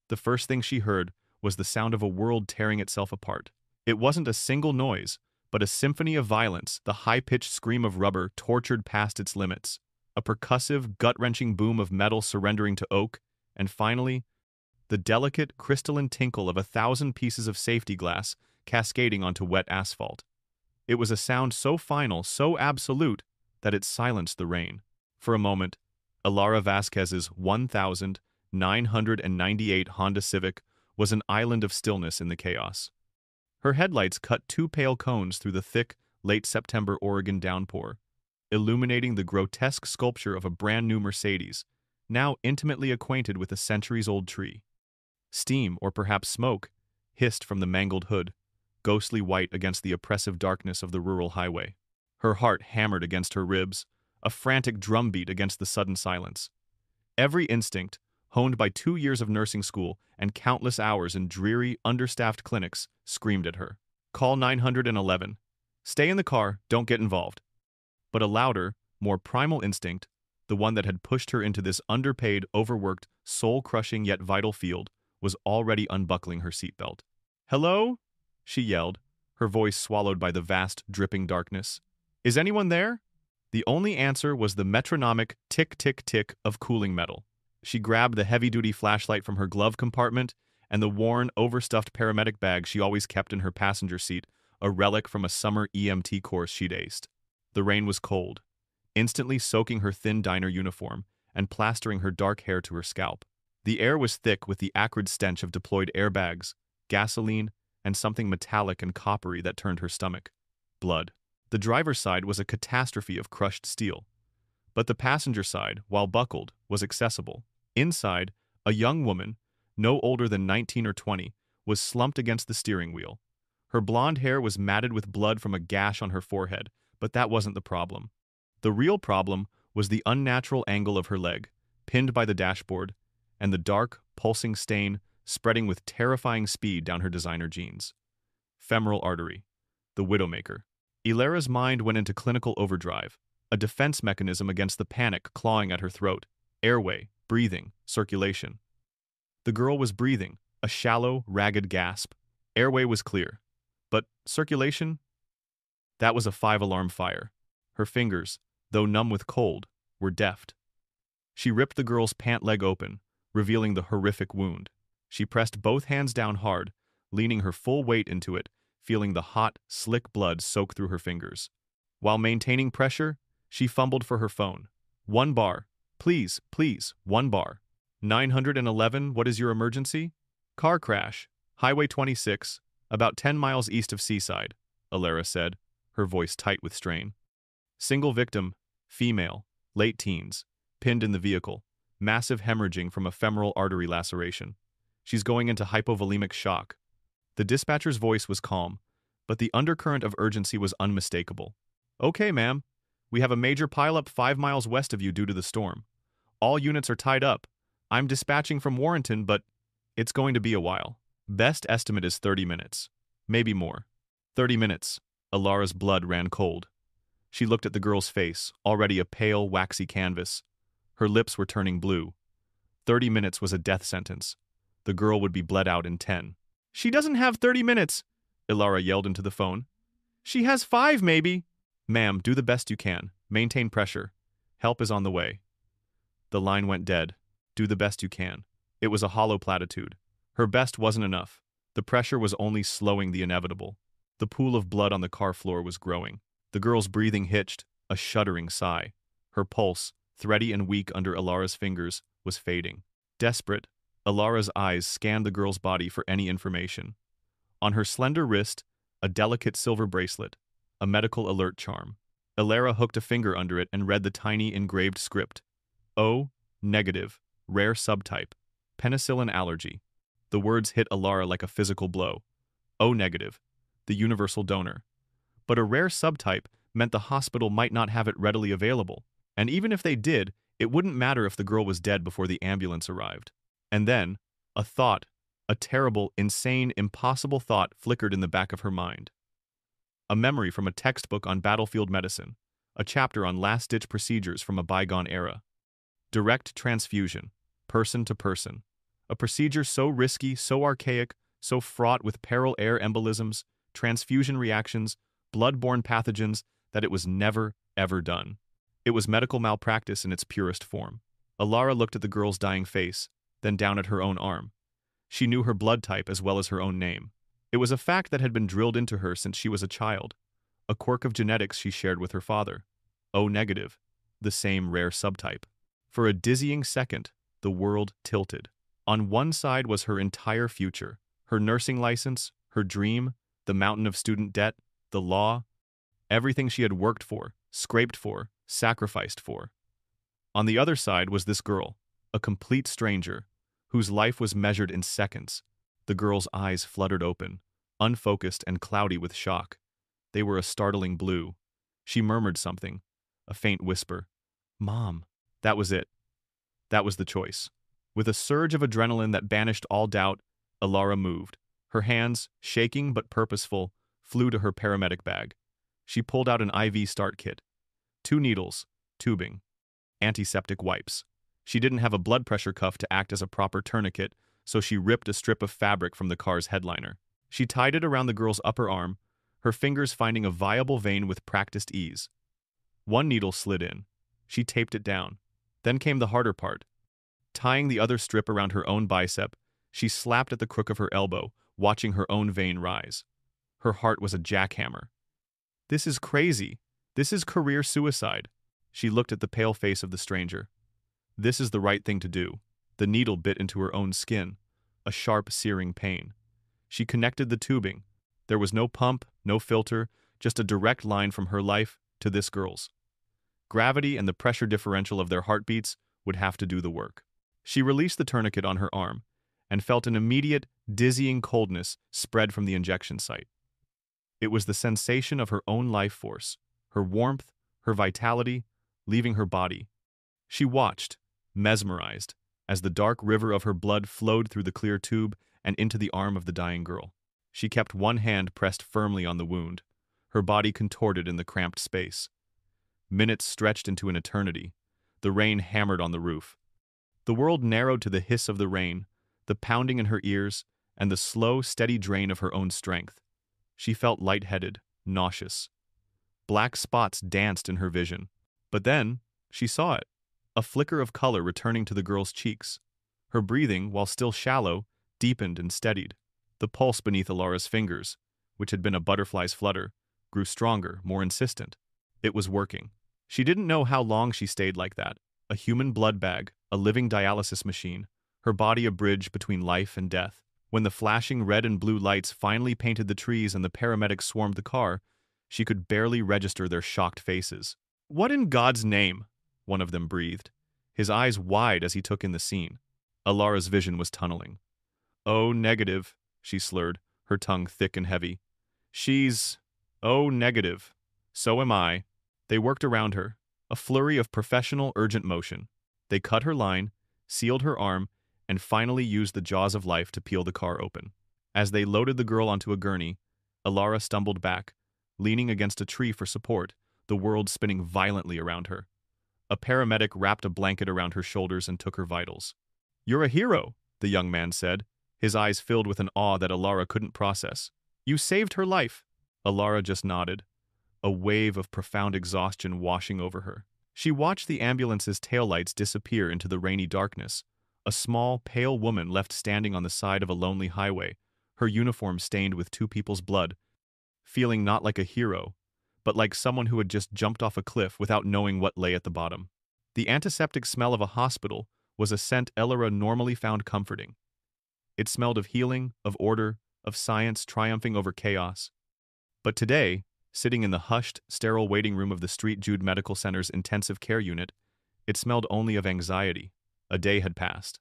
The first thing she heard was the sound of a world tearing itself apart. It wasn't a single noise, but a symphony of violence, the high-pitched scream of rubber tortured past its limits, a percussive, gut-wrenching boom of metal surrendering to oak, and finally, the delicate, crystalline tinkle of 1,000 pieces of safety glass cascading onto wet asphalt. It was a sound so final, so absolute, that it silenced the rain. For a moment, Ilara Vasquez's 1,998 Honda Civic was an island of stillness in the chaos. Her headlights cut two pale cones through the thick, late-September Oregon downpour, illuminating the grotesque sculpture of a brand-new Mercedes, now intimately acquainted with a centuries-old tree. Steam, or perhaps smoke, hissed from the mangled hood, ghostly white against the oppressive darkness of the rural highway. Her heart hammered against her ribs, a frantic drumbeat against the sudden silence. Every instinct, honed by 2 years of nursing school and countless hours in dreary, understaffed clinics, screamed at her. Call 911. Stay in the car, don't get involved. But a louder, more primal instinct, the one that had pushed her into this underpaid, overworked, soul-crushing yet vital field, was already unbuckling her seatbelt. "Hello?" she yelled, her voice swallowed by the vast, dripping darkness. "Is anyone there?" The only answer was the metronomic tick-tick-tick of cooling metal. She grabbed the heavy-duty flashlight from her glove compartment and the worn, overstuffed paramedic bag she always kept in her passenger seat, a relic from a summer EMT course she'd aced. The rain was cold, instantly soaking her thin diner uniform and plastering her dark hair to her scalp. The air was thick with the acrid stench of deployed airbags, gasoline, and something metallic and coppery that turned her stomach. Blood. The driver's side was a catastrophe of crushed steel. But the passenger side, while buckled, was accessible. Inside, a young woman, no older than 19 or 20, was slumped against the steering wheel. Her blonde hair was matted with blood from a gash on her forehead, but that wasn't the problem. The real problem was the unnatural angle of her leg, pinned by the dashboard, and the dark, pulsing stain spreading with terrifying speed down her designer jeans. Femoral artery. The widowmaker. Ilara's mind went into clinical overdrive, a defense mechanism against the panic clawing at her throat. Airway, breathing, circulation. The girl was breathing, a shallow, ragged gasp. Airway was clear. But circulation? That was a 5-alarm fire. Her fingers, though numb with cold, were deft. She ripped the girl's pant leg open, revealing the horrific wound. She pressed both hands down hard, leaning her full weight into it, feeling the hot, slick blood soak through her fingers. While maintaining pressure, she fumbled for her phone. 1 bar. Please, please, 1 bar. 911, what is your emergency? Car crash. Highway 26, about 10 miles east of Seaside, Ilara said, her voice tight with strain. Single victim, female, late teens, pinned in the vehicle, massive hemorrhaging from a femoral artery laceration. She's going into hypovolemic shock. The dispatcher's voice was calm, but the undercurrent of urgency was unmistakable. Okay, ma'am. We have a major pileup 5 miles west of you due to the storm. All units are tied up. I'm dispatching from Warrenton, but it's going to be a while. Best estimate is 30 minutes. Maybe more. 30 minutes. Ilara's blood ran cold. She looked at the girl's face, already a pale, waxy canvas. Her lips were turning blue. 30 minutes was a death sentence. The girl would be bled out in 10. She doesn't have 30 minutes, Ilara yelled into the phone. She has 5, maybe. Ma'am, do the best you can. Maintain pressure. Help is on the way. The line went dead. Do the best you can. It was a hollow platitude. Her best wasn't enough. The pressure was only slowing the inevitable. The pool of blood on the car floor was growing. The girl's breathing hitched, a shuddering sigh. Her pulse, thready and weak under Ilara's fingers, was fading. Desperate, Ilara's eyes scanned the girl's body for any information. On her slender wrist, a delicate silver bracelet, a medical alert charm. Ilara hooked a finger under it and read the tiny engraved script. O, negative, rare subtype, penicillin allergy. The words hit Ilara like a physical blow. O negative, the universal donor. But a rare subtype meant the hospital might not have it readily available, and even if they did, it wouldn't matter if the girl was dead before the ambulance arrived. And then, a thought, a terrible, insane, impossible thought flickered in the back of her mind. A memory from a textbook on battlefield medicine, a chapter on last-ditch procedures from a bygone era. Direct transfusion, person to person. A procedure so risky, so archaic, so fraught with peril air embolisms, transfusion reactions, blood-borne pathogens that it was never, ever done. It was medical malpractice in its purest form. Alara looked at the girl's dying face, then down at her own arm. She knew her blood type as well as her own name. It was a fact that had been drilled into her since she was a child, a quirk of genetics she shared with her father. O negative, the same rare subtype. For a dizzying second, the world tilted. On one side was her entire future, her nursing license, her dream, the mountain of student debt, the law, everything she had worked for, scraped for, sacrificed for. On the other side was this girl, a complete stranger, whose life was measured in seconds. The girl's eyes fluttered open, unfocused and cloudy with shock. They were a startling blue. She murmured something, a faint whisper. "Mom." That was it. That was the choice. With a surge of adrenaline that banished all doubt, Alara moved. Her hands, shaking but purposeful, flew to her paramedic bag. She pulled out an IV start kit. 2 needles, tubing, antiseptic wipes. She didn't have a blood pressure cuff to act as a proper tourniquet, so she ripped a strip of fabric from the car's headliner. She tied it around the girl's upper arm, her fingers finding a viable vein with practiced ease. 1 needle slid in. She taped it down. Then came the harder part. Tying the other strip around her own bicep, she slapped at the crook of her elbow, watching her own vein rise. Her heart was a jackhammer. "This is crazy. This is career suicide." She looked at the pale face of the stranger. This is the right thing to do. The needle bit into her own skin, a sharp, searing pain. She connected the tubing. There was no pump, no filter, just a direct line from her life to this girl's. Gravity and the pressure differential of their heartbeats would have to do the work. She released the tourniquet on her arm and felt an immediate, dizzying coldness spread from the injection site. It was the sensation of her own life force, her warmth, her vitality, leaving her body. She watched, mesmerized, as the dark river of her blood flowed through the clear tube and into the arm of the dying girl. She kept one hand pressed firmly on the wound, her body contorted in the cramped space. Minutes stretched into an eternity. The rain hammered on the roof. The world narrowed to the hiss of the rain, the pounding in her ears, and the slow, steady drain of her own strength. She felt lightheaded, nauseous. Black spots danced in her vision. But then, she saw it. A flicker of color returning to the girl's cheeks. Her breathing, while still shallow, deepened and steadied. The pulse beneath Alara's fingers, which had been a butterfly's flutter, grew stronger, more insistent. It was working. She didn't know how long she stayed like that. A human blood bag, a living dialysis machine, her body a bridge between life and death. When the flashing red and blue lights finally painted the trees and the paramedics swarmed the car, she could barely register their shocked faces. "What in God's name?" one of them breathed, his eyes wide as he took in the scene. Alara's vision was tunneling. "Oh, negative," she slurred, her tongue thick and heavy. "Oh, negative. So am I." They worked around her, a flurry of professional, urgent motion. They cut her line, sealed her arm, and finally used the jaws of life to peel the car open. As they loaded the girl onto a gurney, Alara stumbled back, leaning against a tree for support, the world spinning violently around her. A paramedic wrapped a blanket around her shoulders and took her vitals. "You're a hero," the young man said, his eyes filled with an awe that Alara couldn't process. "You saved her life." Alara just nodded, a wave of profound exhaustion washing over her. She watched the ambulance's taillights disappear into the rainy darkness, a small, pale woman left standing on the side of a lonely highway, her uniform stained with 2 people's blood, feeling not like a hero, but like someone who had just jumped off a cliff without knowing what lay at the bottom. The antiseptic smell of a hospital was a scent Alara normally found comforting. It smelled of healing, of order, of science triumphing over chaos. But today, sitting in the hushed, sterile waiting room of the St. Jude Medical Center's intensive care unit, it smelled only of anxiety. A day had passed.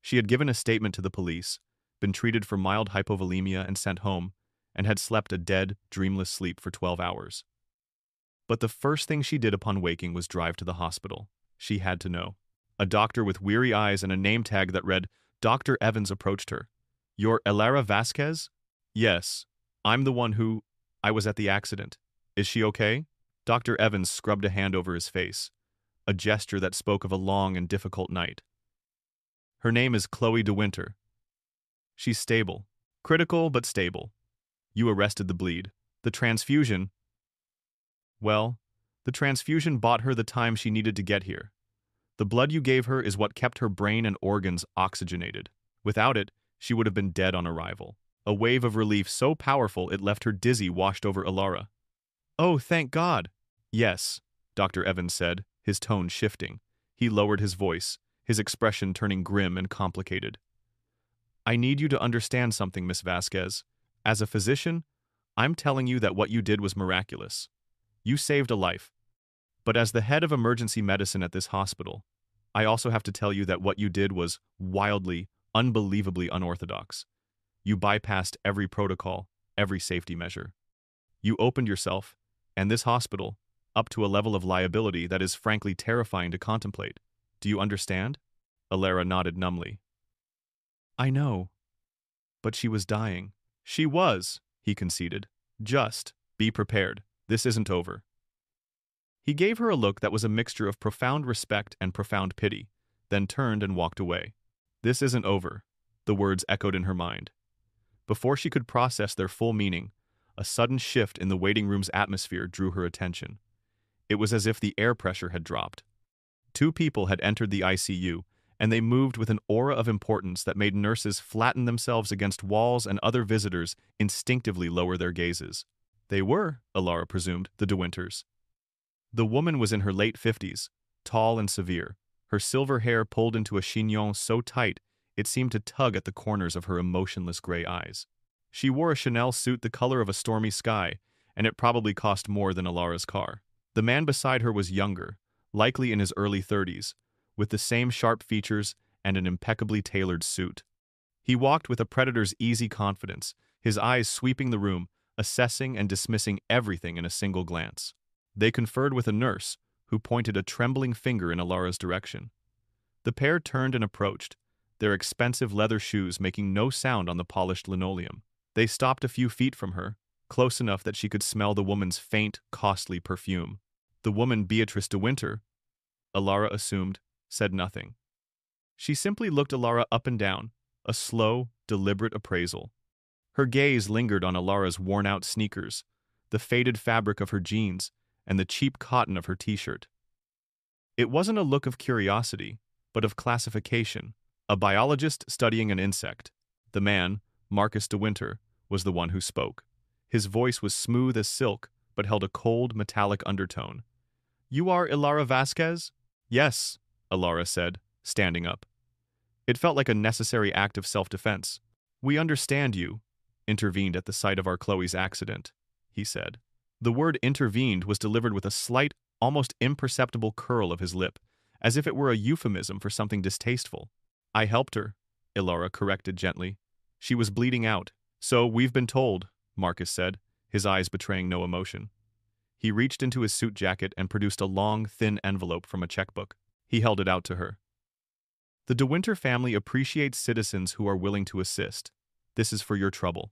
She had given a statement to the police, been treated for mild hypovolemia and sent home, and had slept a dead, dreamless sleep for 12 hours. But the first thing she did upon waking was drive to the hospital. She had to know. A doctor with weary eyes and a name tag that read, Dr. Evans, approached her. "You're Alara Vasquez?" "Yes. I'm the one who... I was at the accident. Is she okay?" Dr. Evans scrubbed a hand over his face, a gesture that spoke of a long and difficult night. Her name is Chloe De Winter. She's stable. Critical, but stable. You arrested the bleed. The transfusion... Well, the transfusion bought her the time she needed to get here. The blood you gave her is what kept her brain and organs oxygenated. Without it, she would have been dead on arrival. A wave of relief so powerful it left her dizzy washed over Alara. Oh, thank God! Yes, Dr. Evans said, his tone shifting. He lowered his voice, his expression turning grim and complicated. I need you to understand something, Miss Vasquez. As a physician, I'm telling you that what you did was miraculous. You saved a life. But as the head of emergency medicine at this hospital, I also have to tell you that what you did was wildly, unbelievably unorthodox. You bypassed every protocol, every safety measure. You opened yourself, and this hospital, up to a level of liability that is frankly terrifying to contemplate. Do you understand? Alara nodded numbly. I know. But she was dying. She was, he conceded. Just be prepared. This isn't over. He gave her a look that was a mixture of profound respect and profound pity, then turned and walked away. This isn't over, the words echoed in her mind. Before she could process their full meaning, a sudden shift in the waiting room's atmosphere drew her attention. It was as if the air pressure had dropped. Two people had entered the ICU, and they moved with an aura of importance that made nurses flatten themselves against walls and other visitors instinctively lower their gazes. They were, Alara presumed, the De Winters. The woman was in her late 50s, tall and severe, her silver hair pulled into a chignon so tight it seemed to tug at the corners of her emotionless gray eyes. She wore a Chanel suit the color of a stormy sky, and it probably cost more than Alara's car. The man beside her was younger, likely in his early 30s, with the same sharp features and an impeccably tailored suit. He walked with a predator's easy confidence, his eyes sweeping the room, assessing and dismissing everything in a single glance. They conferred with a nurse, who pointed a trembling finger in Alara's direction. The pair turned and approached, their expensive leather shoes making no sound on the polished linoleum. They stopped a few feet from her, close enough that she could smell the woman's faint, costly perfume. The woman, Beatrice De Winter, Alara assumed, said nothing. She simply looked Alara up and down, a slow, deliberate appraisal. Her gaze lingered on Alara's worn-out sneakers, the faded fabric of her jeans, and the cheap cotton of her t-shirt. It wasn't a look of curiosity, but of classification, a biologist studying an insect. The man, Marcus De Winter, was the one who spoke. His voice was smooth as silk, but held a cold, metallic undertone. You are Alara Vasquez? Yes, Alara said, standing up. It felt like a necessary act of self-defense. We understand you, intervened at the sight of our Chloe's accident, he said. The word intervened was delivered with a slight, almost imperceptible curl of his lip, as if it were a euphemism for something distasteful. I helped her, Alara corrected gently. She was bleeding out. So we've been told, Marcus said, his eyes betraying no emotion. He reached into his suit jacket and produced a long, thin envelope from a checkbook. He held it out to her. The De Winter family appreciates citizens who are willing to assist. This is for your trouble.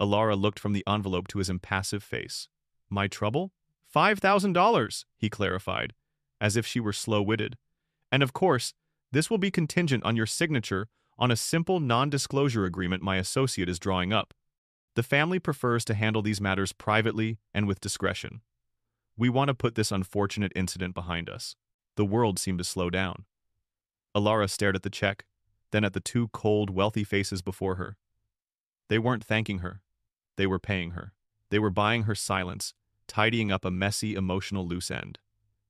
Alara looked from the envelope to his impassive face. My trouble? $5,000, he clarified, as if she were slow-witted. And of course, this will be contingent on your signature on a simple non-disclosure agreement my associate is drawing up. The family prefers to handle these matters privately and with discretion. We want to put this unfortunate incident behind us. The world seemed to slow down. Alara stared at the check, then at the two cold, wealthy faces before her. They weren't thanking her. They were paying her. They were buying her silence, tidying up a messy, emotional loose end.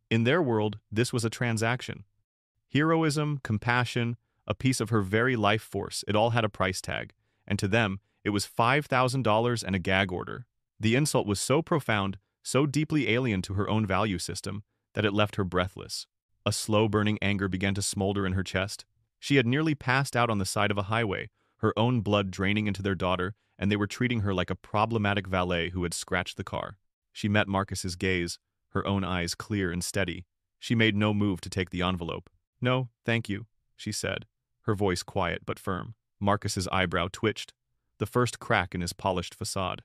In their world, this was a transaction. Heroism, compassion, a piece of her very life force, it all had a price tag, and to them, it was $5,000 and a gag order. The insult was so profound, so deeply alien to her own value system, that it left her breathless. A slow-burning anger began to smolder in her chest. She had nearly passed out on the side of a highway, her own blood draining into their daughter, and they were treating her like a problematic valet who had scratched the car. She met Marcus's gaze, her own eyes clear and steady. She made no move to take the envelope. No, thank you, she said, her voice quiet but firm. Marcus's eyebrow twitched, the first crack in his polished facade.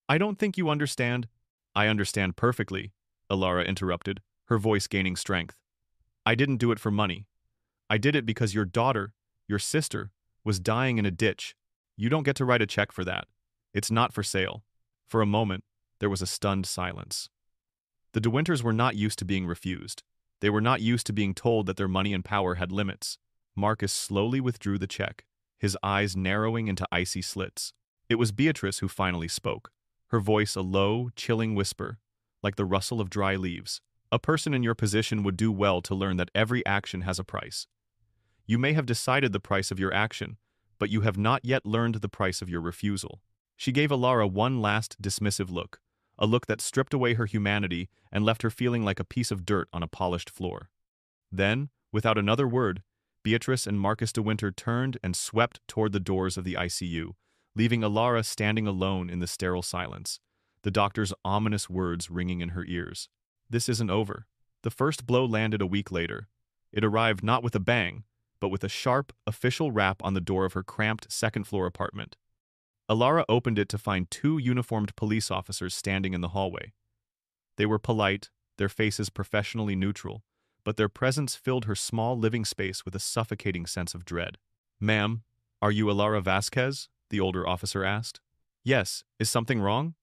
I don't think you understand. I understand perfectly, Alara interrupted, her voice gaining strength. I didn't do it for money. I did it because your daughter, your sister, was dying in a ditch. You don't get to write a check for that. It's not for sale." For a moment, there was a stunned silence. The De Winters were not used to being refused. They were not used to being told that their money and power had limits. Marcus slowly withdrew the check, his eyes narrowing into icy slits. It was Beatrice who finally spoke, her voice a low, chilling whisper, like the rustle of dry leaves. "A person in your position would do well to learn that every action has a price. You may have decided the price of your action, but you have not yet learned the price of your refusal." She gave Alara one last dismissive look, a look that stripped away her humanity and left her feeling like a piece of dirt on a polished floor. Then, without another word, Beatrice and Marcus de Winter turned and swept toward the doors of the ICU, leaving Alara standing alone in the sterile silence, the doctor's ominous words ringing in her ears. This isn't over. The first blow landed a week later. It arrived not with a bang, but with a sharp, official rap on the door of her cramped second-floor apartment. Alara opened it to find two uniformed police officers standing in the hallway. They were polite, their faces professionally neutral, but their presence filled her small living space with a suffocating sense of dread. "Ma'am, are you Alara Vasquez?" the older officer asked. "Yes, is something wrong?"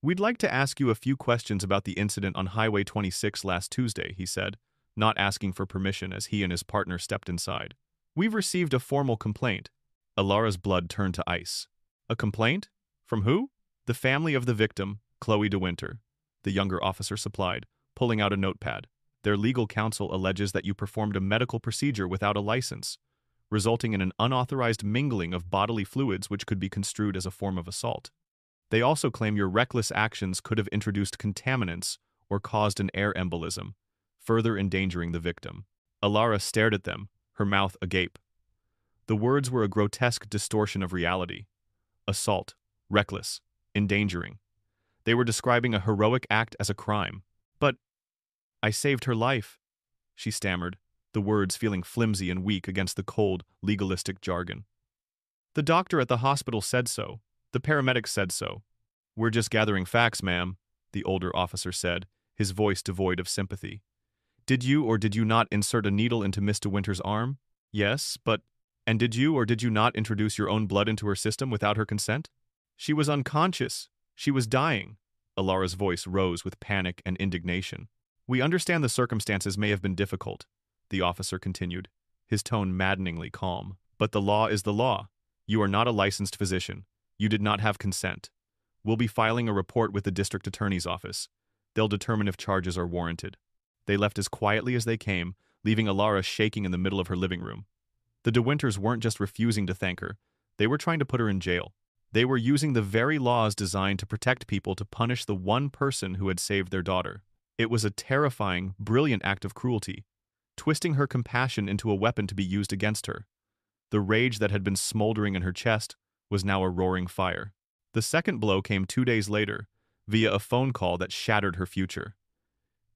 "We'd like to ask you a few questions about the incident on Highway 26 last Tuesday," he said, not asking for permission as he and his partner stepped inside. "We've received a formal complaint." Alara's blood turned to ice. "A complaint? From who?" "The family of the victim, Chloe de Winter," the younger officer supplied, pulling out a notepad. "Their legal counsel alleges that you performed a medical procedure without a license, resulting in an unauthorized mingling of bodily fluids which could be construed as a form of assault. They also claim your reckless actions could have introduced contaminants or caused an air embolism, further endangering the victim." Alara stared at them, her mouth agape. The words were a grotesque distortion of reality. Assault, reckless, endangering. They were describing a heroic act as a crime. "But I saved her life," she stammered, the words feeling flimsy and weak against the cold, legalistic jargon. "The doctor at the hospital said so. The paramedics said so." "We're just gathering facts, ma'am," the older officer said, his voice devoid of sympathy. "Did you or did you not insert a needle into Miss de Winter's arm?" "Yes, but... And did you or did you not introduce your own blood into her system without her consent?" "She was unconscious. She was dying." Alara's voice rose with panic and indignation. "We understand the circumstances may have been difficult," the officer continued, his tone maddeningly calm. "But the law is the law. You are not a licensed physician. You did not have consent. We'll be filing a report with the district attorney's office. They'll determine if charges are warranted." They left as quietly as they came, leaving Alara shaking in the middle of her living room. The De Winters weren't just refusing to thank her. They were trying to put her in jail. They were using the very laws designed to protect people to punish the one person who had saved their daughter. It was a terrifying, brilliant act of cruelty, twisting her compassion into a weapon to be used against her. The rage that had been smoldering in her chest was now a roaring fire. The second blow came 2 days later, via a phone call that shattered her future.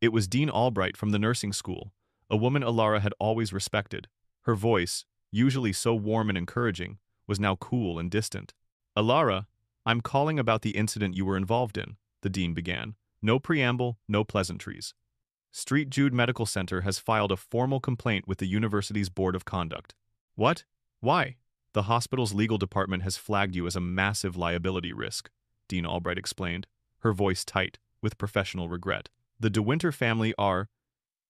It was Dean Albright from the nursing school, a woman Alara had always respected. Her voice, usually so warm and encouraging, was now cool and distant. "Alara, I'm calling about the incident you were involved in," the dean began. "No preamble, no pleasantries. St. Jude Medical Center has filed a formal complaint with the university's Board of Conduct." "What? Why?" "The hospital's legal department has flagged you as a massive liability risk," Dean Albright explained, her voice tight, with professional regret. "The De Winter family are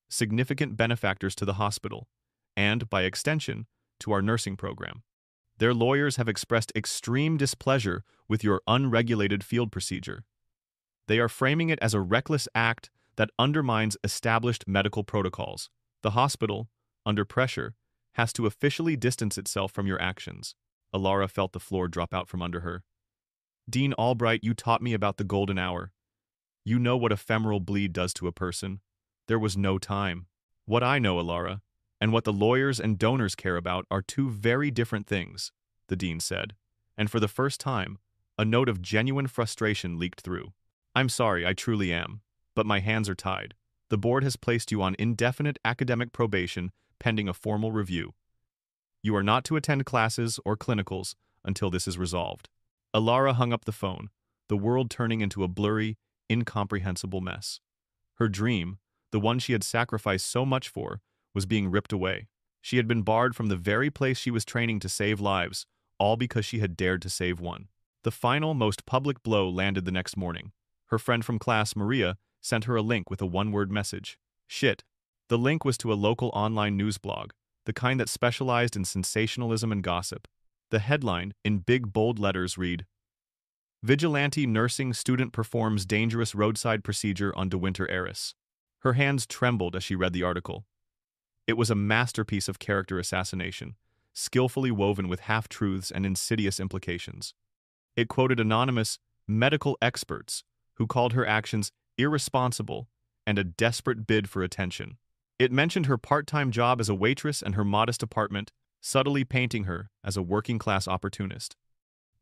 significant benefactors to the hospital, and, by extension, to our nursing program. Their lawyers have expressed extreme displeasure with your unregulated field procedure. They are framing it as a reckless act that undermines established medical protocols. The hospital, under pressure, has to officially distance itself from your actions." Alara felt the floor drop out from under her. "Dean Albright, you taught me about the golden hour. You know what ephemeral bleed does to a person. There was no time. What I know, Alara, and what the lawyers and donors care about are two very different things," the dean said, and for the first time, a note of genuine frustration leaked through. "I'm sorry, I truly am, but my hands are tied. The board has placed you on indefinite academic probation pending a formal review. You are not to attend classes or clinicals until this is resolved." Alara hung up the phone, the world turning into a blurry, incomprehensible mess. Her dream, the one she had sacrificed so much for, was being ripped away. She had been barred from the very place she was training to save lives, all because she had dared to save one. The final, most public blow landed the next morning. Her friend from class, Maria, sent her a link with a one-word message. Shit. The link was to a local online news blog, the kind that specialized in sensationalism and gossip. The headline, in big bold letters, read, Vigilante nursing student performs dangerous roadside procedure on De Winter heiress. Her hands trembled as she read the article. It was a masterpiece of character assassination, skillfully woven with half-truths and insidious implications. It quoted anonymous medical experts who called her actions irresponsible and a desperate bid for attention. It mentioned her part-time job as a waitress and her modest apartment, subtly painting her as a working-class opportunist.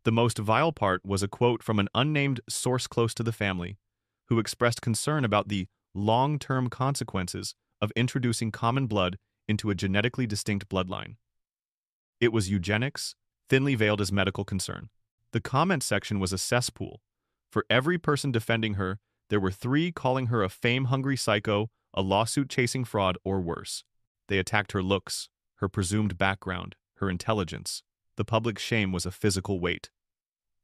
The most vile part was a quote from an unnamed source close to the family, who expressed concern about the long-term consequences of introducing common blood into a genetically distinct bloodline. It was eugenics, thinly veiled as medical concern. The comment section was a cesspool. For every person defending her, there were 3 calling her a fame-hungry psycho, a lawsuit-chasing fraud, or worse. They attacked her looks, her presumed background, her intelligence. The public shame was a physical weight.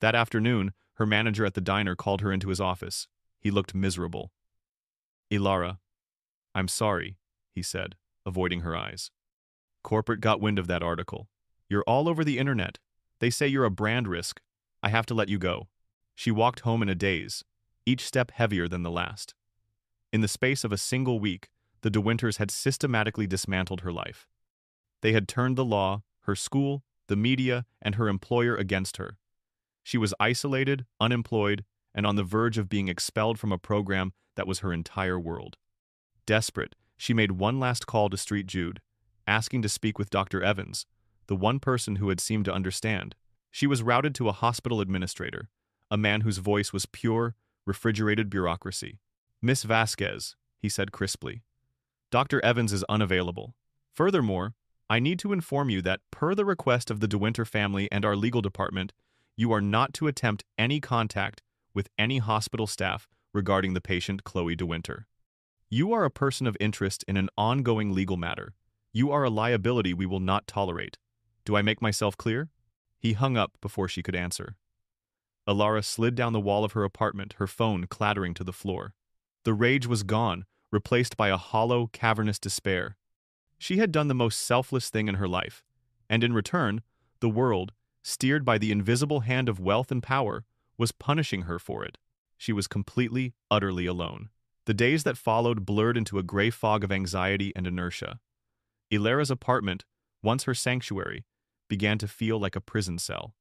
That afternoon, her manager at the diner called her into his office. He looked miserable. Ilara, I'm sorry, he said, avoiding her eyes. Corporate got wind of that article. You're all over the internet. They say you're a brand risk. I have to let you go. She walked home in a daze, each step heavier than the last. In the space of a single week, the De Winters had systematically dismantled her life. They had turned the law, her school, the media, and her employer against her. She was isolated, unemployed, and on the verge of being expelled from a program that was her entire world. Desperate, she made one last call to Street Jude, asking to speak with Dr. Evans, the one person who had seemed to understand. She was routed to a hospital administrator, a man whose voice was pure, refrigerated bureaucracy. Miss Vasquez, he said crisply. Dr. Evans is unavailable. Furthermore, I need to inform you that, per the request of the De Winter family and our legal department, you are not to attempt any contact with any hospital staff regarding the patient Chloe De Winter. You are a person of interest in an ongoing legal matter. You are a liability we will not tolerate. Do I make myself clear? He hung up before she could answer. Ilara slid down the wall of her apartment, her phone clattering to the floor. The rage was gone, replaced by a hollow, cavernous despair. She had done the most selfless thing in her life, and in return, the world, steered by the invisible hand of wealth and power, was punishing her for it. She was completely, utterly alone. The days that followed blurred into a gray fog of anxiety and inertia. Ilara's apartment, once her sanctuary, began to feel like a prison cell.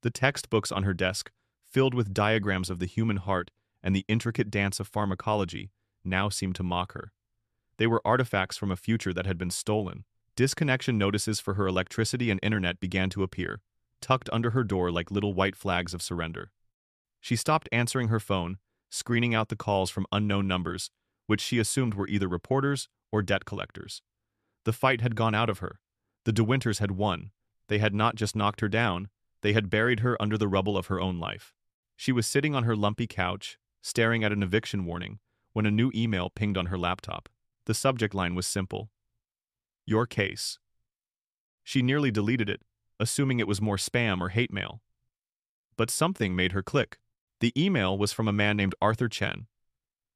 The textbooks on her desk, filled with diagrams of the human heart and the intricate dance of pharmacology, now seemed to mock her. They were artifacts from a future that had been stolen. Disconnection notices for her electricity and internet began to appear, tucked under her door like little white flags of surrender. She stopped answering her phone, screening out the calls from unknown numbers, which she assumed were either reporters or debt collectors. The fight had gone out of her. The De Winters had won. They had not just knocked her down, they had buried her under the rubble of her own life. She was sitting on her lumpy couch, staring at an eviction warning, when a new email pinged on her laptop. The subject line was simple. Your case. She nearly deleted it, assuming it was more spam or hate mail. But something made her click. The email was from a man named Arthur Chen.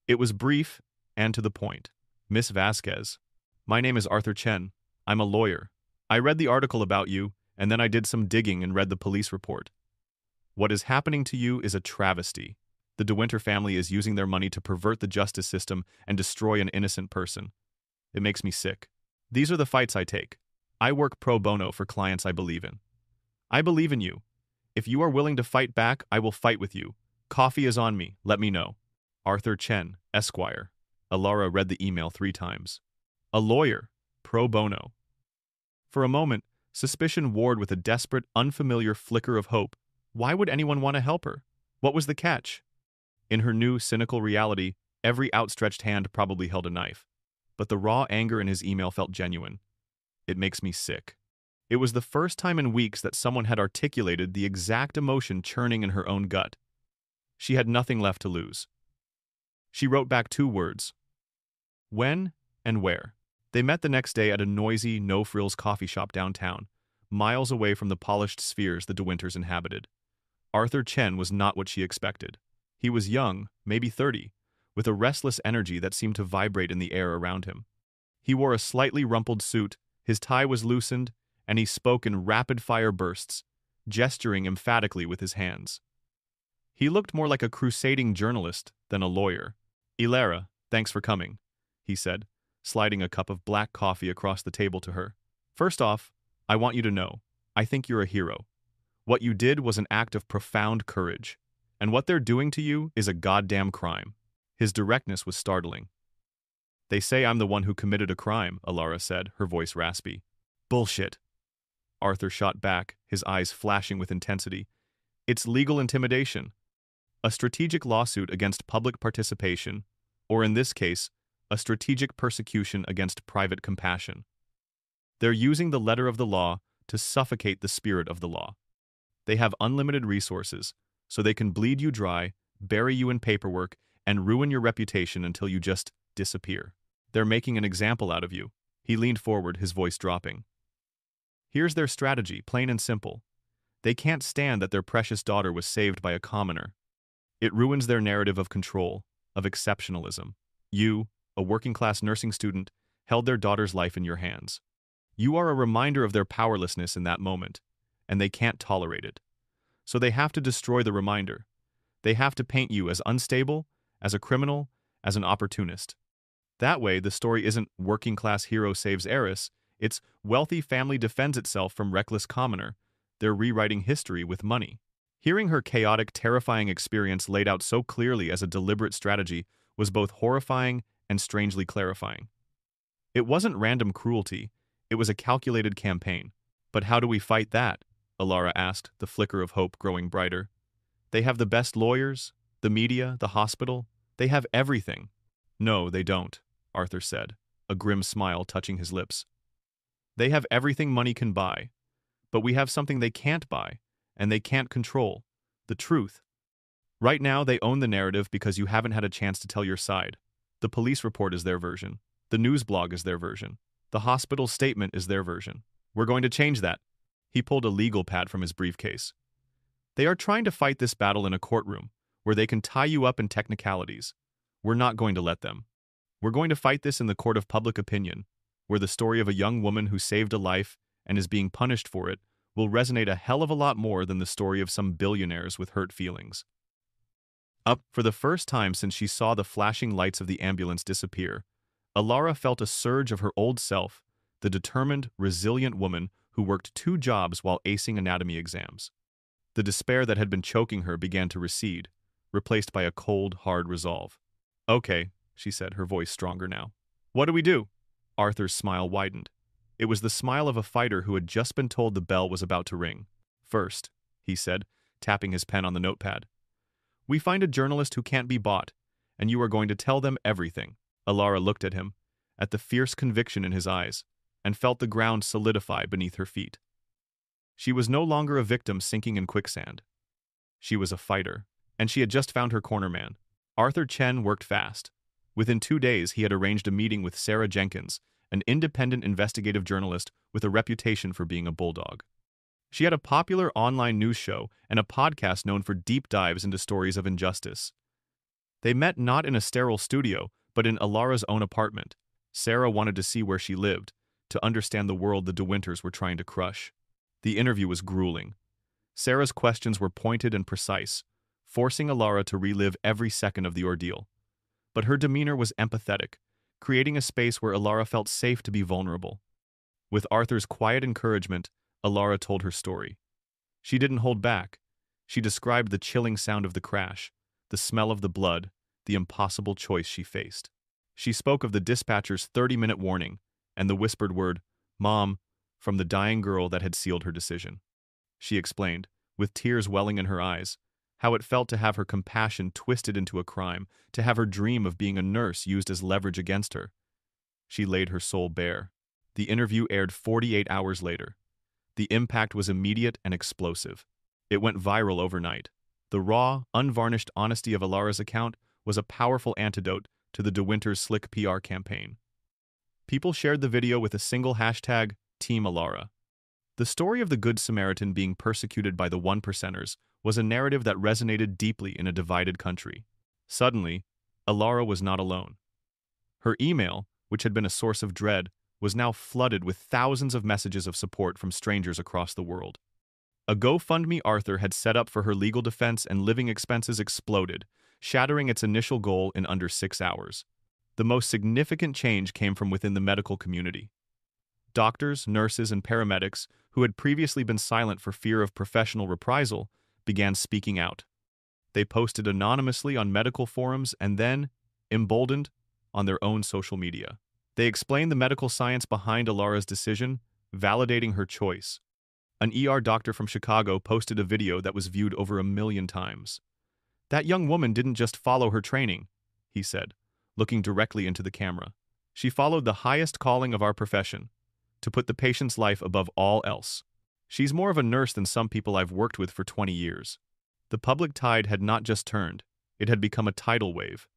It was brief and to the point. Miss Vasquez, my name is Arthur Chen. I'm a lawyer. I read the article about you, and then I did some digging and read the police report. What is happening to you is a travesty. The De Winter family is using their money to pervert the justice system and destroy an innocent person. It makes me sick. These are the fights I take. I work pro bono for clients I believe in. I believe in you. If you are willing to fight back, I will fight with you. Coffee is on me. Let me know. Arthur Chen, Esquire. Ilara read the email 3 times. A lawyer. Pro bono. For a moment, suspicion warred with a desperate, unfamiliar flicker of hope. Why would anyone want to help her? What was the catch? In her new, cynical reality, every outstretched hand probably held a knife. But the raw anger in his email felt genuine. It makes me sick. It was the first time in weeks that someone had articulated the exact emotion churning in her own gut. She had nothing left to lose. She wrote back 2 words. When and where. They met the next day at a noisy, no-frills coffee shop downtown, miles away from the polished spheres the De Winters inhabited. Arthur Chen was not what she expected. He was young, maybe 30, with a restless energy that seemed to vibrate in the air around him. He wore a slightly rumpled suit, his tie was loosened, and he spoke in rapid-fire bursts, gesturing emphatically with his hands. He looked more like a crusading journalist than a lawyer. "Ilara, thanks for coming," he said, sliding a cup of black coffee across the table to her. "First off, I want you to know, I think you're a hero. What you did was an act of profound courage, and what they're doing to you is a goddamn crime." His directness was startling. "They say I'm the one who committed a crime," Ilara said, her voice raspy. "Bullshit." Arthur shot back, his eyes flashing with intensity. "It's legal intimidation. A strategic lawsuit against public participation, or in this case, a strategic persecution against private compassion. They're using the letter of the law to suffocate the spirit of the law. They have unlimited resources, so they can bleed you dry, bury you in paperwork, and ruin your reputation until you just disappear. They're making an example out of you." He leaned forward, his voice dropping. "Here's their strategy, plain and simple. They can't stand that their precious daughter was saved by a commoner. It ruins their narrative of control, of exceptionalism. You, a working-class nursing student, held their daughter's life in your hands. You are a reminder of their powerlessness in that moment, and they can't tolerate it. So they have to destroy the reminder. They have to paint you as unstable, as a criminal, as an opportunist. That way, the story isn't working-class hero saves heiress, it's wealthy family defends itself from reckless commoner. They're rewriting history with money." Hearing her chaotic, terrifying experience laid out so clearly as a deliberate strategy was both horrifying and strangely clarifying. It wasn't random cruelty, it was a calculated campaign. "But how do we fight that?" Ilara asked, the flicker of hope growing brighter. "They have the best lawyers, the media, the hospital. They have everything." "No, they don't," Arthur said, a grim smile touching his lips. "They have everything money can buy. But we have something they can't buy, and they can't control: the truth. Right now, they own the narrative because you haven't had a chance to tell your side. The police report is their version. The news blog is their version. The hospital statement is their version. We're going to change that." He pulled a legal pad from his briefcase. "They are trying to fight this battle in a courtroom, where they can tie you up in technicalities. We're not going to let them. We're going to fight this in the court of public opinion, where the story of a young woman who saved a life and is being punished for it will resonate a hell of a lot more than the story of some billionaires with hurt feelings." For the first time since she saw the flashing lights of the ambulance disappear, Ilara felt a surge of her old self, the determined, resilient woman who worked 2 jobs while acing anatomy exams. The despair that had been choking her began to recede, replaced by a cold, hard resolve. "Okay," she said, her voice stronger now. "What do we do?" Arthur's smile widened. It was the smile of a fighter who had just been told the bell was about to ring. "First," he said, tapping his pen on the notepad, "we find a journalist who can't be bought, and you are going to tell them everything." Ilara looked at him, at the fierce conviction in his eyes, and felt the ground solidify beneath her feet. She was no longer a victim sinking in quicksand. She was a fighter, and she had just found her corner man. Arthur Chen worked fast. Within 2 days, he had arranged a meeting with Sarah Jenkins, an independent investigative journalist with a reputation for being a bulldog. She had a popular online news show and a podcast known for deep dives into stories of injustice. They met not in a sterile studio, but in Ilara's own apartment. Sarah wanted to see where she lived, to understand the world the De Winters were trying to crush. The interview was grueling. Sarah's questions were pointed and precise, forcing Ilara to relive every second of the ordeal. But her demeanor was empathetic, creating a space where Ilara felt safe to be vulnerable. With Arthur's quiet encouragement, Ilara told her story. She didn't hold back. She described the chilling sound of the crash, the smell of the blood, the impossible choice she faced. She spoke of the dispatcher's 30-minute warning and the whispered word, "Mom," from the dying girl that had sealed her decision. She explained, with tears welling in her eyes, how it felt to have her compassion twisted into a crime, to have her dream of being a nurse used as leverage against her. She laid her soul bare. The interview aired 48 hours later. The impact was immediate and explosive. It went viral overnight. The raw, unvarnished honesty of Ilara's account was a powerful antidote to the De Winters' slick PR campaign. People shared the video with a single hashtag, Team Alara. The story of the Good Samaritan being persecuted by the one percenters was a narrative that resonated deeply in a divided country. Suddenly, Alara was not alone. Her email, which had been a source of dread, was now flooded with thousands of messages of support from strangers across the world. A GoFundMe Arthur had set up for her legal defense and living expenses exploded, shattering its initial goal in under 6 hours. The most significant change came from within the medical community. Doctors, nurses, and paramedics, who had previously been silent for fear of professional reprisal, began speaking out. They posted anonymously on medical forums and then, emboldened, on their own social media. They explained the medical science behind Alara's decision, validating her choice. An ER doctor from Chicago posted a video that was viewed over 1 million times. "That young woman didn't just follow her training," he said, looking directly into the camera. "She followed the highest calling of our profession, to put the patient's life above all else. She's more of a nurse than some people I've worked with for 20 years." The public tide had not just turned, it had become a tidal wave.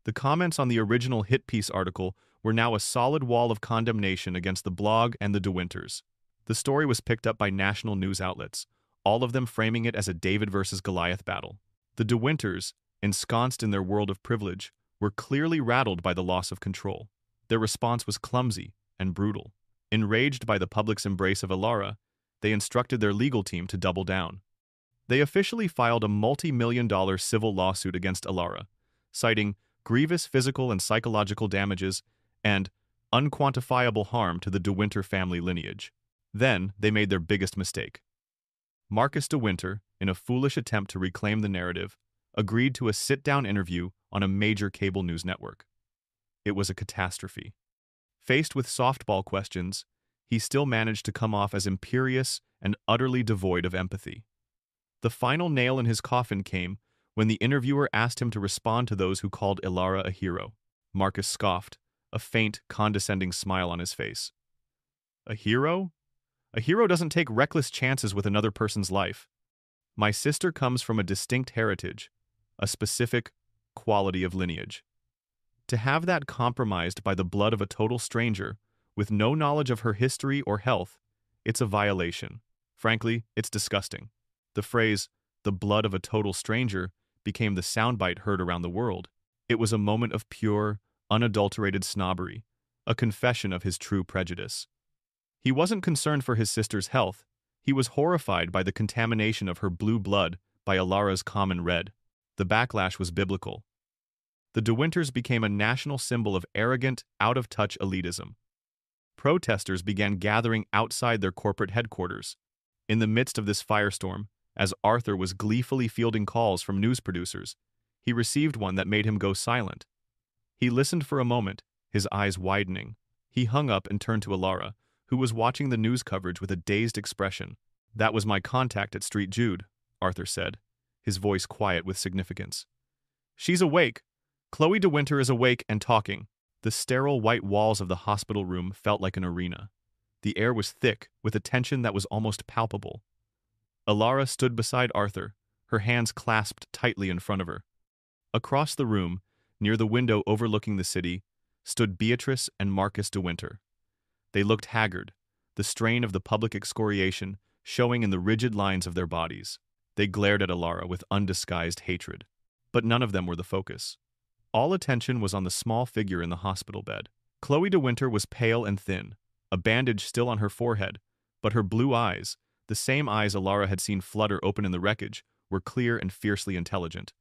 The comments on the original hit piece article were now a solid wall of condemnation against the blog and the De Winters. The story was picked up by national news outlets, all of them framing it as a David versus Goliath battle. The De Winters, ensconced in their world of privilege, were clearly rattled by the loss of control. Their response was clumsy and brutal. Enraged by the public's embrace of Alara, they instructed their legal team to double down. They officially filed a multi-million-dollar civil lawsuit against Alara, citing grievous physical and psychological damages and unquantifiable harm to the De Winter family lineage. Then they made their biggest mistake. Marcus De Winter, in a foolish attempt to reclaim the narrative, agreed to a sit-down interview on a major cable news network. It was a catastrophe. Faced with softball questions, he still managed to come off as imperious and utterly devoid of empathy. The final nail in his coffin came when the interviewer asked him to respond to those who called Alara a hero. Marcus scoffed, a faint, condescending smile on his face. "A hero? A hero doesn't take reckless chances with another person's life. My sister comes from a distinct heritage, a specific quality of lineage. To have that compromised by the blood of a total stranger, with no knowledge of her history or health, it's a violation. Frankly, it's disgusting." The phrase, "the blood of a total stranger," became the soundbite heard around the world. It was a moment of pure, unadulterated snobbery, a confession of his true prejudice. He wasn't concerned for his sister's health. He was horrified by the contamination of her blue blood by Alara's common red. The backlash was biblical. The De Winters became a national symbol of arrogant, out-of-touch elitism. Protesters began gathering outside their corporate headquarters. In the midst of this firestorm, as Arthur was gleefully fielding calls from news producers, he received one that made him go silent. He listened for a moment, his eyes widening. He hung up and turned to Alara, who was watching the news coverage with a dazed expression. "That was my contact at St. Jude," Arthur said, his voice quiet with significance. "She's awake. Chloe De Winter is awake and talking." The sterile white walls of the hospital room felt like an arena. The air was thick, with a tension that was almost palpable. Alara stood beside Arthur, her hands clasped tightly in front of her. Across the room, near the window overlooking the city, stood Beatrice and Marcus De Winter. They looked haggard, the strain of the public excoriation showing in the rigid lines of their bodies. They glared at Alara with undisguised hatred. But none of them were the focus. All attention was on the small figure in the hospital bed. Chloe De Winter was pale and thin, a bandage still on her forehead, but her blue eyes, the same eyes Alara had seen flutter open in the wreckage, were clear and fiercely intelligent.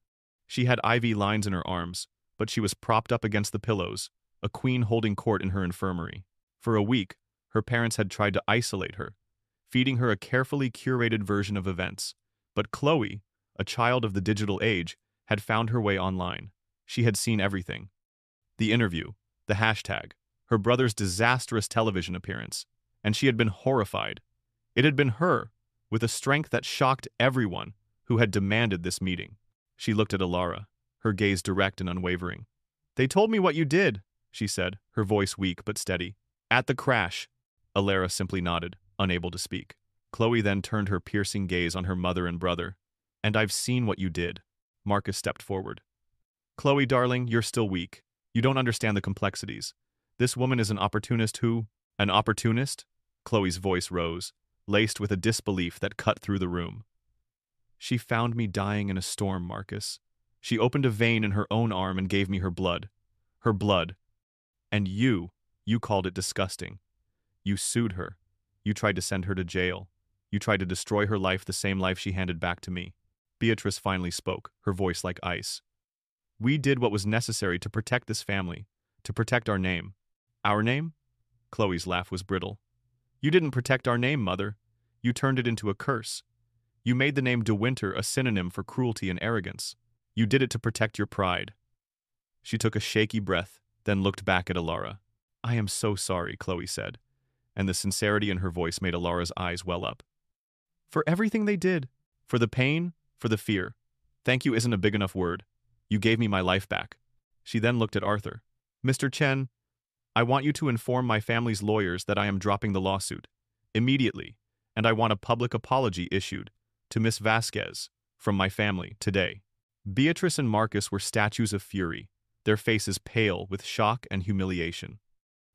She had IV lines in her arms, but she was propped up against the pillows, a queen holding court in her infirmary. For a week, her parents had tried to isolate her, feeding her a carefully curated version of events. But Chloe, a child of the digital age, had found her way online. She had seen everything. The interview, the hashtag, her brother's disastrous television appearance, and she had been horrified. It had been her, with a strength that shocked everyone, who had demanded this meeting. She looked at Alara, her gaze direct and unwavering. "They told me what you did," she said, her voice weak but steady. "At the crash." Alara simply nodded, unable to speak. Chloe then turned her piercing gaze on her mother and brother. "And I've seen what you did." Marcus stepped forward. "Chloe, darling, you're still weak. You don't understand the complexities. This woman is an opportunist who— An opportunist? Chloe's voice rose, laced with a disbelief that cut through the room. She found me dying in a storm, Marcus. She opened a vein in her own arm and gave me her blood. Her blood. And you called it disgusting. You sued her. You tried to send her to jail. You tried to destroy her life, the same life she handed back to me. Beatrice finally spoke, her voice like ice. We did what was necessary to protect this family, to protect our name. Our name? Chloe's laugh was brittle. You didn't protect our name, Mother. You turned it into a curse. You made the name De Winter a synonym for cruelty and arrogance. You did it to protect your pride. She took a shaky breath, then looked back at Alara. I am so sorry, Chloe said, and the sincerity in her voice made Alara's eyes well up. For everything they did, for the pain, for the fear. Thank you isn't a big enough word. You gave me my life back. She then looked at Arthur. Mr. Chen, I want you to inform my family's lawyers that I am dropping the lawsuit. Immediately. And I want a public apology issued to Miss Vasquez from my family today. Beatrice and Marcus were statues of fury, their faces pale with shock and humiliation.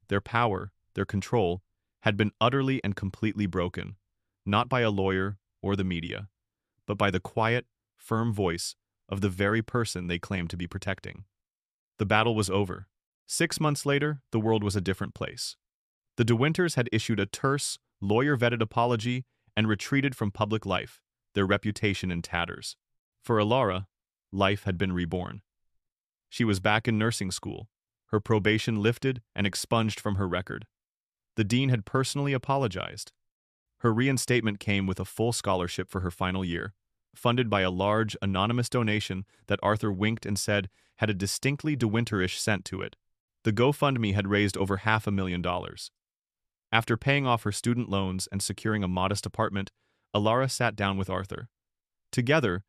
Their power, their control, had been utterly and completely broken, not by a lawyer or the media, but by the quiet, firm voice of the very person they claimed to be protecting. The battle was over. 6 months later, the world was a different place. The De Winters had issued a terse, lawyer-vetted apology and retreated from public life, their reputation in tatters. For Alara, life had been reborn. She was back in nursing school, her probation lifted and expunged from her record. The dean had personally apologized. Her reinstatement came with a full scholarship for her final year, funded by a large, anonymous donation that Arthur winked and said had a distinctly De Winterish scent to it. The GoFundMe had raised over $500,000. After paying off her student loans and securing a modest apartment, Alara sat down with Arthur. Together,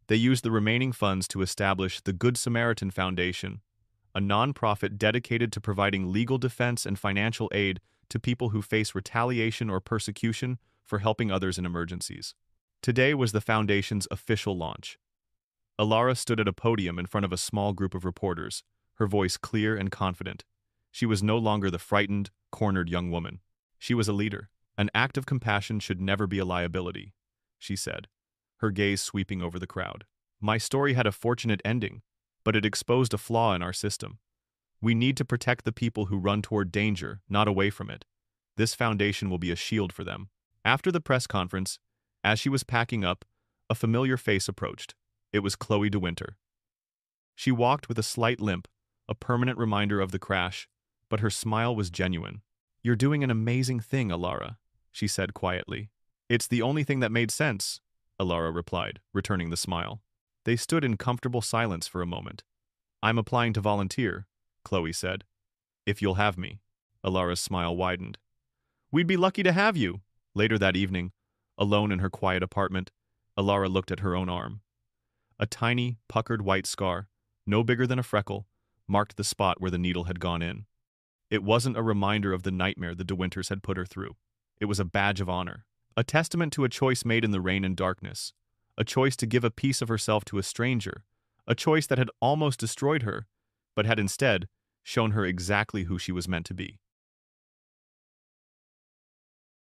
they used the remaining funds to establish the Good Samaritan Foundation, a nonprofit dedicated to providing legal defense and financial aid to people who face retaliation or persecution for helping others in emergencies. Today was the foundation's official launch. Alara stood at a podium in front of a small group of reporters, her voice clear and confident. She was no longer the frightened, cornered young woman. She was a leader. An act of compassion should never be a liability, she said, her gaze sweeping over the crowd. My story had a fortunate ending, but it exposed a flaw in our system. We need to protect the people who run toward danger, not away from it. This foundation will be a shield for them. After the press conference, as she was packing up, a familiar face approached. It was Chloe De Winter. She walked with a slight limp, a permanent reminder of the crash, but her smile was genuine. You're doing an amazing thing, Alara, she said quietly. It's the only thing that made sense, Alara replied, returning the smile. They stood in comfortable silence for a moment. I'm applying to volunteer, Chloe said. If you'll have me. Alara's smile widened. We'd be lucky to have you. Later that evening, alone in her quiet apartment, Alara looked at her own arm. A tiny, puckered white scar, no bigger than a freckle, marked the spot where the needle had gone in. It wasn't a reminder of the nightmare the De Winters had put her through. It was a badge of honor, a testament to a choice made in the rain and darkness, a choice to give a piece of herself to a stranger, a choice that had almost destroyed her, but had instead shown her exactly who she was meant to be.